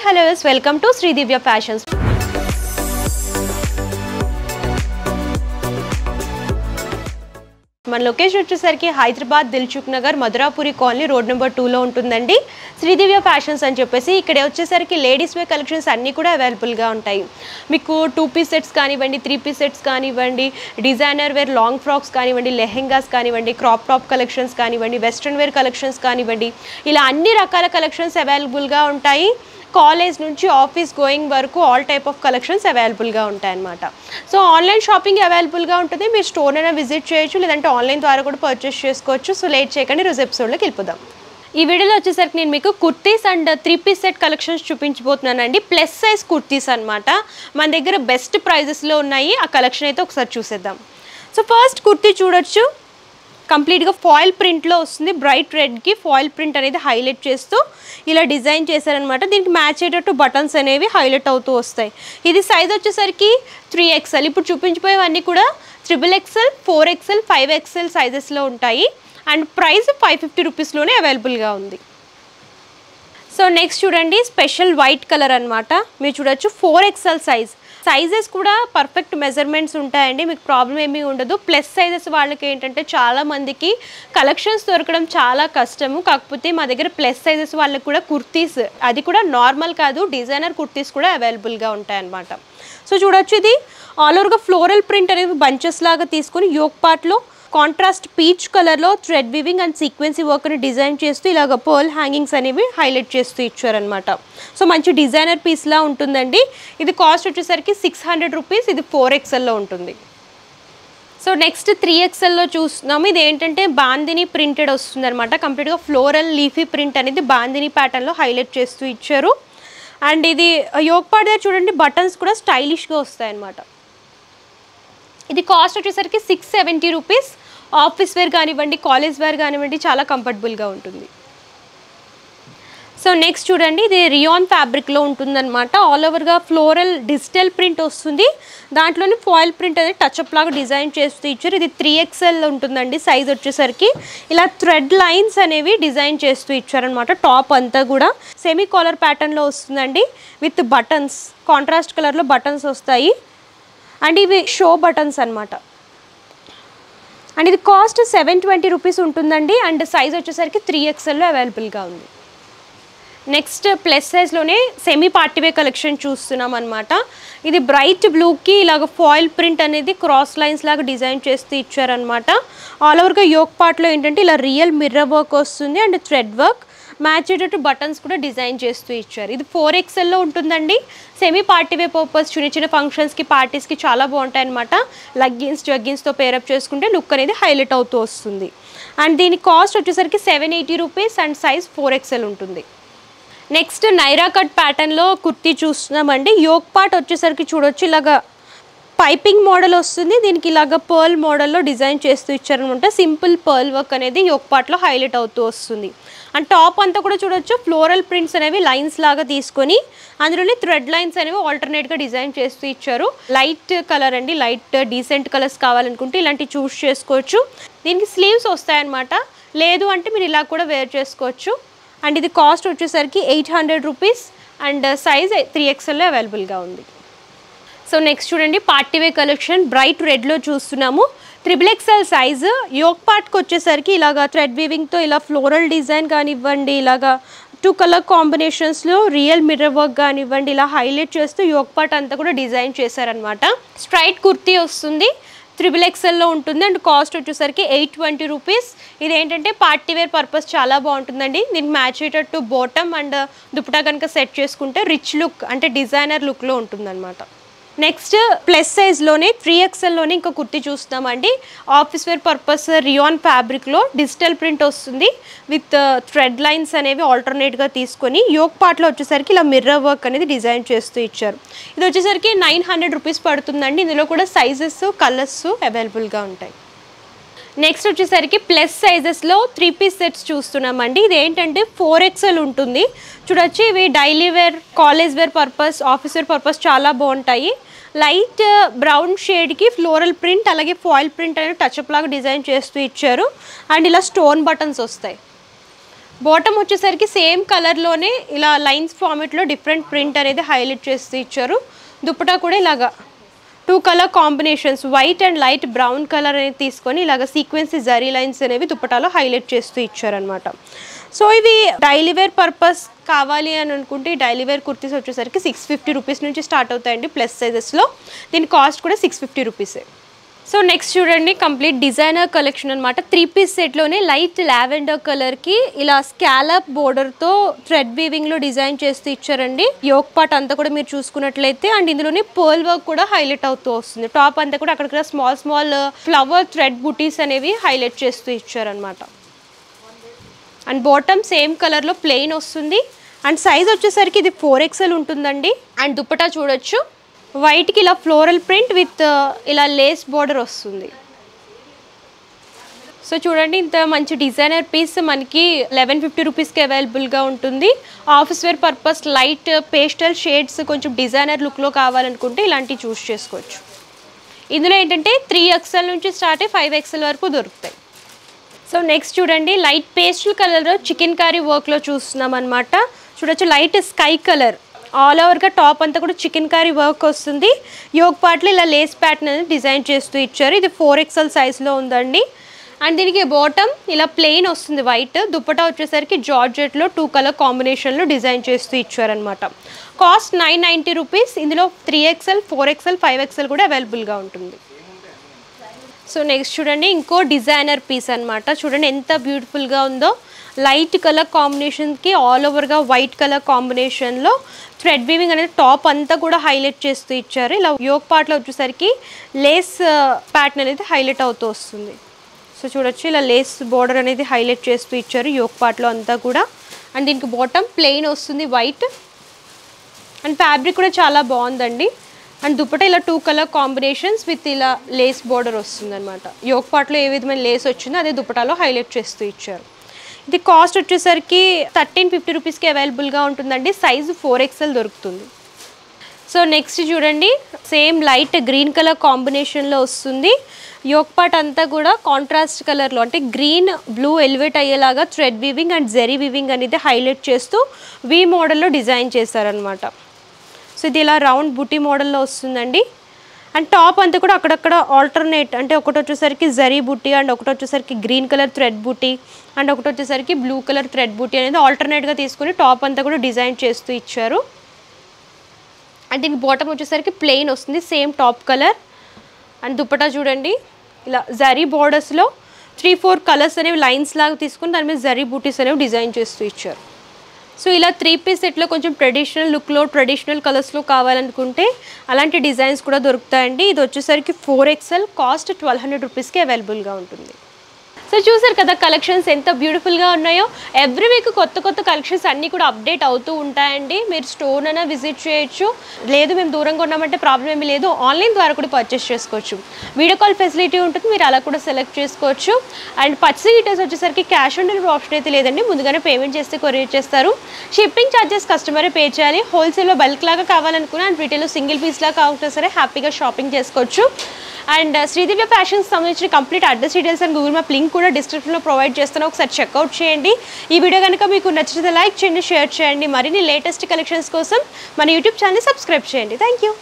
hello, welcome to Sri Divya Fashions. మన location వచ్చేసరికి Hyderabad Dilsukh Nagar Madhurapuri colony road number 2 లో ఉంటుందండి. శ్రీదివ్య ఫ్యాషన్స్ అని చెప్పేసి ఇక్కడ వచ్చేసరికి లేడీస్ వేర్ కలెక్షన్స్ అన్నీ కూడా అవైలబుల్గా ఉంటాయి. మీకు 2 పీస్ సెట్స్ కానివ్వండి, 3 పీస్ సెట్స్ కానివ్వండి, డిజైనర్ వేర్ లాంగ్ ఫ్రాక్స్ కానివ్వండి, లెహెంగాస్ కానివ్వండి, క్రాప్ టాప్ కలెక్షన్స్ కానివ్వండి, వెస్ట్రన్ వేర్ కలెక్షన్స్ కానివ్వండి, ఇలా అన్ని రకాల కలెక్షన్స్ అవైలబుల్గా ఉంటాయి. కాలేజ్ నుంచి ఆఫీస్ గోయింగ్ వరకు ఆల్ టైప్ ఆఫ్ కలెక్షన్స్ అవైలబుల్గా ఉంటాయన్నమాట. సో ఆన్లైన్ షాపింగ్ అవైలబుల్గా ఉంటుంది. మీరు స్టోర్ అయినా విజిట్ చేయొచ్చు, లేదంటే ఆన్లైన్ ద్వారా కూడా పర్చేస్ చేసుకోవచ్చు. సో లేట్ చేయకండి, రోజు ఎపిసోడ్లోకి వెళ్ళిపోదాం. ఈ వీడియోలో వచ్చేసరికి నేను మీకు kurtis and 3 piece set collections చూపించబోతున్నానండి. ప్లస్ సైజ్ కుర్తీస్ అనమాట. మన దగ్గర బెస్ట్ ప్రైజెస్లో ఉన్నాయి. ఆ కలెక్షన్ అయితే ఒకసారి చూసేద్దాం. సో ఫస్ట్ కుర్తీ చూడొచ్చు, కంప్లీట్గా ఫాయిల్ ప్రింట్లో వస్తుంది. బ్రైట్ రెడ్కి ఫాయిల్ ప్రింట్ అనేది హైలైట్ చేస్తూ ఇలా డిజైన్ చేశారనమాట. దీనికి మ్యాచ్ అయ్యేటట్టు బటన్స్ అనేవి హైలైట్ అవుతూ వస్తాయి. ఇది సైజ్ వచ్చేసరికి 3XL. ఇప్పుడు చూపించిపోయేవన్నీ కూడా XXL, 4XL, 5XL సైజెస్లో ఉంటాయి. అండ్ ప్రైస్ 550 రూపీస్లోనే అవైలబుల్గా ఉంది. సో నెక్స్ట్ చూడండి, స్పెషల్ వైట్ కలర్ అనమాట. మీరు చూడొచ్చు 4XL సైజెస్ కూడా పర్ఫెక్ట్ మెజర్మెంట్స్ ఉంటాయండి, మీకు ప్రాబ్లం ఏమీ ఉండదు. ప్లస్ సైజెస్ వాళ్ళకి ఏంటంటే చాలామందికి కలెక్షన్స్ దొరకడం చాలా కష్టము. కాకపోతే మా దగ్గర ప్లస్ సైజెస్ వాళ్ళకి కూడా కుర్తీస్, అది కూడా నార్మల్ కాదు, డిజైనర్ కుర్తీస్ కూడా అవైలబుల్గా ఉంటాయన్నమాట. సో చూడొచ్చు, ఇది ఆల్ ఓవర్గా ఫ్లోరల్ ప్రింట్ అనేది బంచెస్ లాగా తీసుకొని యోక్ పార్ట్లో కాంట్రాస్ట్ పీచ్ కలర్లో థ్రెడ్ వీవింగ్ అండ్ సీక్వెన్సీ వర్క్ని డిజైన్ చేస్తూ ఇలాగ పర్ల్ హ్యాంగింగ్స్ అనేవి హైలైట్ చేస్తూ ఇచ్చారనమాట. సో మంచి డిజైనర్ పీస్లా ఉంటుందండి. ఇది కాస్ట్ వచ్చేసరికి 600 రూపీస్. ఇది 4XLలో ఉంటుంది. సో నెక్స్ట్ 3XLలో చూస్తున్నాము. ఇది ఏంటంటే బాందిని ప్రింటెడ్ వస్తుంది అనమాట. కంప్లీట్గా ఫ్లోరల్ లీఫీ ప్రింట్ అనేది బాందిని ప్యాటర్న్లో హైలైట్ చేస్తూ ఇచ్చారు. అండ్ ఇది యోక్ పార్ట్ దగ్గర చూడండి, బటన్స్ కూడా స్టైలిష్గా వస్తాయన్నమాట. ఇది కాస్ట్ వచ్చేసరికి 670 రూపీస్. ఆఫీస్ వేర్ కానివ్వండి, కాలేజ్ వేర్ కానివ్వండి, చాలా కంఫర్టబుల్గా ఉంటుంది. సో నెక్స్ట్ చూడండి, ఇది రియాన్ ఫ్యాబ్రిక్లో ఉంటుందన్నమాట. ఆల్ ఓవర్గా ఫ్లోరల్ డిజిటల్ ప్రింట్ వస్తుంది. దాంట్లోని ఫాయిల్ ప్రింట్ అనేది టచ్అప్ లాగా డిజైన్ చేస్తూ ఇచ్చారు. ఇది 3XL ఉంటుందండి సైజ్ వచ్చేసరికి. ఇలా థ్రెడ్ లైన్స్ అనేవి డిజైన్ చేస్తూ ఇచ్చారనమాట. టాప్ అంతా కూడా సెమీ కాలర్ ప్యాటర్న్లో వస్తుందండి, విత్ బటన్స్, కాంట్రాస్ట్ కలర్లో బటన్స్ వస్తాయి. అండ్ ఇవి షో బటన్స్ అనమాట. అండ్ ఇది కాస్ట్ 720 రూపీస్ ఉంటుందండి. అండ్ సైజ్ వచ్చేసరికి 3XLలో అవైలబుల్గా ఉంది. నెక్స్ట్ ప్లస్ సైజ్లోనే సెమీ పార్టీవే కలెక్షన్ చూస్తున్నాం అనమాట. ఇది బ్రైట్ బ్లూకి ఇలాగ ఫాయిల్ ప్రింట్ అనేది క్రాస్ లైన్స్ లాగా డిజైన్ చేస్తూ ఇచ్చారనమాట. ఆల్ ఓవర్గా యోక్ పార్ట్లో ఏంటంటే ఇలా రియల్ మిర్రర్ వర్క్ వస్తుంది అండ్ థ్రెడ్ వర్క్, మ్యాచ్ అయ్యేటట్టు బటన్స్ కూడా డిజైన్ చేస్తూ ఇచ్చారు. ఇది 4XLలో ఉంటుందండి. సెమీ పార్టీవే పర్పస్, చిన్న చిన్న ఫంక్షన్స్కి, పార్టీస్కి చాలా బాగుంటాయి అనమాట. లెగ్గిన్స్ జగ్గిన్స్తో పేరప్ చేసుకుంటే లుక్ అనేది హైలైట్ అవుతూ వస్తుంది. అండ్ దీని కాస్ట్ వచ్చేసరికి 780 రూపీస్ అండ్ సైజ్ 4XL ఉంటుంది. నెక్స్ట్ నైరా కట్ ప్యాటర్న్లో కుర్తీ చూస్తున్నామండి. యోక్ పార్ట్ వచ్చేసరికి చూడొచ్చు, ఇలాగా పైపింగ్ మోడల్ వస్తుంది. దీనికి ఇలాగ పర్ల్ మోడల్లో డిజైన్ చేస్తూ ఇచ్చారనమాట. సింపుల్ పర్ల్ వర్క్ అనేది యోక్ పార్ట్లో హైలైట్ అవుతూ వస్తుంది. అండ్ టాప్ అంతా కూడా చూడొచ్చు, ఫ్లోరల్ ప్రింట్స్ అనేవి లైన్స్ లాగా తీసుకొని అందులోనే థ్రెడ్ లైన్స్ అనేవి ఆల్టర్నేట్గా డిజైన్ చేస్తూ ఇచ్చారు. లైట్ కలర్ అండి, లైట్ డీసెంట్ కలర్స్ కావాలనుకుంటే ఇలాంటివి చూస్ చేసుకోవచ్చు. దీనికి స్లీవ్స్ వస్తాయన్నమాట, లేదు అంటే మీరు ఇలా కూడా వేర్ చేసుకోవచ్చు. అండ్ ఇది కాస్ట్ వచ్చేసరికి 800 రూపీస్ అండ్ సైజ్ 3XLలో అవైలబుల్గా ఉంది. సో నెక్స్ట్ చూడండి, పార్టీవే కలెక్షన్ బ్రైట్ రెడ్లో చూస్తున్నాము. XXL size. యోక్ పార్ట్కి వచ్చేసరికి ఇలాగా థ్రెడ్ వీవింగ్తో ఇలా ఫ్లోరల్ డిజైన్ కానివ్వండి, ఇలాగా 2 కలర్ కాంబినేషన్స్లో రియల్ మిర్రర్ వర్క్ కానివ్వండి, ఇలా హైలైట్ చేస్తూ యోక్ పార్ట్ అంతా కూడా డిజైన్ చేశారనమాట. స్ట్రైట్ కుర్తీ వస్తుంది, XXLలో ఉంటుంది. అండ్ కాస్ట్ వచ్చేసరికి 820 రూపీస్. ఇదేంటంటే పార్టీవేర్ పర్పస్ చాలా బాగుంటుందండి. దీనికి మ్యాచ్ అయ్యేటట్టు బాటమ్ అండ్ దుపట్టా కనుక సెట్ చేసుకుంటే రిచ్ లుక్, అంటే డిజైనర్ లుక్లో ఉంటుందన్నమాట. నెక్స్ట్ ప్లస్ సైజ్లోనే 3XLలోనే ఇంకో కుర్తీ చూస్తామండి. ఆఫీస్ వేర్ పర్పస్ రియాన్ ఫ్యాబ్రిక్లో డిజిటల్ ప్రింట్ వస్తుంది, విత్ థ్రెడ్ లైన్స్ అనేవి ఆల్టర్నేట్గా తీసుకొని యోక్ పార్ట్లో వచ్చేసరికి ఇలా మిర్రర్ వర్క్ అనేది డిజైన్ చేస్తూ ఇచ్చారు. ఇది వచ్చేసరికి 900 రూపీస్ పడుతుందండి. ఇందులో కూడా సైజెస్, కలర్స్ అవైలబుల్గా ఉంటాయి. నెక్స్ట్ వచ్చేసరికి ప్లస్ సైజెస్లో 3 పీస్ సెట్స్ చూస్తున్నామండి. ఇది ఏంటంటే 4XL ఉంటుంది. చూడొచ్చు, ఇవి daily wear, college wear purpose, office wear purpose చాలా బాగుంటాయి. లైట్ బ్రౌన్ షేడ్కి ఫ్లోరల్ ప్రింట్, అలాగే ఫాయిల్ ప్రింట్ అనేది టచ్అప్ లాగా డిజైన్ చేస్తూ ఇచ్చారు. అండ్ ఇలా స్టోన్ బటన్స్ వస్తాయి. బాటమ్ వచ్చేసరికి సేమ్ కలర్లోనే ఇలా లైన్స్ ఫార్మెట్లో డిఫరెంట్ ప్రింట్ అనేది హైలైట్ చేస్తూ ఇచ్చారు. దుపట్టా కూడా ఇలాగా 2 colour combinations white and light brown colour అనేది తీసుకొని ఇలాగ సీక్వెన్సీ జరీ లైన్స్ అనేవి దుపట్టాలో హైలైట్ చేస్తూ ఇచ్చారనమాట. సో ఇవి డైలీ వేర్ పర్పస్ కావాలి అని అనుకుంటే డైలీ వేర్ కుర్తీస్ వచ్చేసరికి 650 రూపీస్ నుంచి స్టార్ట్ అవుతాయండి ప్లస్ సైజెస్లో. దీని కాస్ట్ కూడా 650 రూపీసే. సో నెక్స్ట్ చూడండి కంప్లీట్ డిజైనర్ కలెక్షన్ అనమాట. 3 పీస్ సెట్లోనే లైట్ లావెండర్ కలర్కి ఇలా స్కాలప్ బోర్డర్తో థ్రెడ్ వీవింగ్లో డిజైన్ చేస్తూ ఇచ్చారండి. యోక్ పార్ట్ అంతా కూడా మీరు చూసుకున్నట్లయితే అండ్ ఇందులోనే పర్ల్ వర్క్ కూడా హైలైట్ అవుతూ వస్తుంది. టాప్ అంతా కూడా అక్కడ స్మాల్ స్మాల్ ఫ్లవర్ థ్రెడ్ బుటీస్ అనేవి హైలైట్ చేస్తూ ఇచ్చారనమాట. అండ్ బాటమ్ సేమ్ కలర్లో ప్లెయిన్ వస్తుంది. అండ్ సైజ్ వచ్చేసరికి ఇది 4XL ఉంటుందండి. అండ్ దుపట్టా చూడొచ్చు వైట్కి ఇలా ఫ్లోరల్ ప్రింట్ విత్ ఇలా లేస్ బోర్డర్ వస్తుంది. సో చూడండి ఇంత మంచి డిజైనర్ పీస్ మనకి 1150 రూపీస్కి అవైలబుల్గా ఉంటుంది. Office wear purpose light pastel shades కొంచెం డిజైనర్ లుక్లో కావాలనుకుంటే ఇలాంటివి చూస్ చేసుకోవచ్చు. ఇందులో ఏంటంటే 3XL నుంచి స్టార్ట్ అయ్యి 5XL వరకు దొరుకుతాయి. సో నెక్స్ట్ చూడండి light pastel colour chicken curry వర్క్లో చూస్తున్నాం అనమాట. చూడొచ్చు లైట్ స్కై కలర్ ఆల్ ఓవర్గా టాప్ అంతా కూడా చికెన్ కర్రీ వర్క్ వస్తుంది. యోగ్ పార్ట్లో ఇలా లేస్ ప్యాటర్న్ అనేది డిజైన్ చేస్తూ ఇచ్చారు. ఇది 4XL సైజ్లో ఉందండి. అండ్ దీనికి బాటమ్ ఇలా ప్లెయిన్ వస్తుంది వైట్. దుపట్టా వచ్చేసరికి జార్జెట్లో 2 కలర్ కాంబినేషన్లో డిజైన్ చేస్తూ ఇచ్చారనమాట. Cost 990 rupees. ఇందులో 3XL 4XL 5XL కూడా అవైలబుల్గా ఉంటుంది. సో నెక్స్ట్ చూడండి ఇంకో డిజైనర్ పీస్ అనమాట. చూడండి ఎంత బ్యూటిఫుల్గా ఉందో. లైట్ కలర్ కాంబినేషన్కి ఆల్ ఓవర్గా వైట్ కలర్ కాంబినేషన్లో థ్రెడ్ వీవింగ్ అనేది టాప్ అంతా కూడా హైలైట్ చేస్తూ ఇచ్చారు. ఇలా యోక్ పార్ట్లో వచ్చేసరికి లేస్ ప్యాటర్న్ అనేది హైలైట్ అవుతూ వస్తుంది. సో చూడొచ్చు ఇలా లేస్ బోర్డర్ అనేది హైలైట్ చేస్తూ ఇచ్చారు యోక్ పార్ట్లో అంతా కూడా. అండ్ దీనికి బాటమ్ ప్లెయిన్ వస్తుంది వైట్. అండ్ ఫ్యాబ్రిక్ కూడా చాలా బాగుందండి. అండ్ దుపట్టా ఇలా 2 కలర్ కాంబినేషన్స్ విత్ ఇలా లేస్ బోర్డర్ వస్తుంది అనమాట. యోక్ పార్ట్లో ఏ విధమైన లేస్ వచ్చిందో అదే దుపట్టాలో హైలైట్ చేస్తూ ఇచ్చారు. ఇది కాస్ట్ వచ్చేసరికి 1350 రూపీస్కి అవైలబుల్గా ఉంటుందండి. సైజు 4XL దొరుకుతుంది. సో నెక్స్ట్ చూడండి సేమ్ లైట్ గ్రీన్ కలర్ కాంబినేషన్లో వస్తుంది. యోక్ పార్ట్ అంతా కూడా కాంట్రాస్ట్ కలర్లో అంటే గ్రీన్ బ్లూ ఎలివేట్ అయ్యేలాగా thread weaving and zari weaving అనేది హైలైట్ చేస్తూ వి మోడల్లో డిజైన్ చేశారనమాట. సో ఇది ఇలా రౌండ్ బుటీ మోడల్లో వస్తుందండి. అండ్ టాప్ అంతా కూడా అక్కడక్కడ ఆల్టర్నేట్ అంటే ఒకటి వచ్చేసరికి జరీ బుటీ అండ్ ఒకటి వచ్చేసరికి green colour thread buti and ఒకటి వచ్చేసరికి బ్లూ కలర్ థ్రెడ్ బుటీ అనేది ఆల్టర్నేట్గా తీసుకుని టాప్ అంతా కూడా డిజైన్ చేస్తూ ఇచ్చారు. అండ్ దీనికి బాటమ్ వచ్చేసరికి ప్లెయిన్ వస్తుంది same top colour. And dupatta చూడండి ఇలా జరీ బోర్డర్స్లో 3-4 కలర్స్ అనేవి లైన్స్ లాగా తీసుకుని దాని మీద జరీ బూటీస్ అనేవి డిజైన్ చేస్తూ ఇచ్చారు. సో ఇలా 3 పీస్ సెట్లో కొంచెం ట్రెడిషనల్ లుక్లో ట్రెడిషనల్ కలర్స్లో కావాలనుకుంటే అలాంటి డిజైన్స్ కూడా దొరుకుతాయండి. ఇది వచ్చేసరికి 4XL కాస్ట్ 1200 రూపీస్కి అవైలబుల్గా ఉంటుంది. సో చూసారు కదా కలెక్షన్స్ ఎంత బ్యూటిఫుల్గా ఉన్నాయో. ఎవ్రీ వీక్ కొత్త కొత్త కలెక్షన్స్ అన్నీ కూడా అప్డేట్ అవుతూ ఉంటాయండి. మీరు స్టోర్ అయినా విజిట్ చేయొచ్చు, లేదు మేము దూరంగా ఉన్నామంటే ప్రాబ్లం ఏమీ లేదు, ఆన్లైన్ ద్వారా కూడా పర్చేస్ చేసుకోవచ్చు. వీడియో కాల్ ఫెసిలిటీ ఉంటుంది, మీరు అలా కూడా సెలెక్ట్ చేసుకోవచ్చు. అండ్ పర్చేస్ డీటెయిల్స్ వచ్చేసరికి క్యాష్ ఆన్ డెలివరీ ఆప్షన్ అయితే లేదండి, ముందుగానే పేమెంట్ చేస్తే కొరియర్ చేస్తారు. షిప్పింగ్ ఛార్జెస్ కస్టమరే పే చేయాలి. హోల్సేల్లో బల్క్ లాగా కావాలనుకున్నా అండ్ రీటైల్లో సింగిల్ పీస్ లాగా కావాలంటే సరే హ్యాపీగా షాపింగ్ చేసుకోవచ్చు. అండ్ శ్రీదివ్య ఫ్యాషన్స్ సంబంధించిన complete address details and Google map link కూడా డిస్క్రిప్షన్లో ప్రొవైడ్ చేస్తాను, ఒకసారి చెక్అవుట్ చేయండి. ఈ వీడియో కనుక మీకు నచ్చితే లైక్ చేయండి, షేర్ చేయండి. మరిన్ని లేటెస్ట్ కలెక్షన్స్ కోసం మన యూట్యూబ్ ఛానల్ సబ్స్క్రైబ్ చేయండి. Thank you.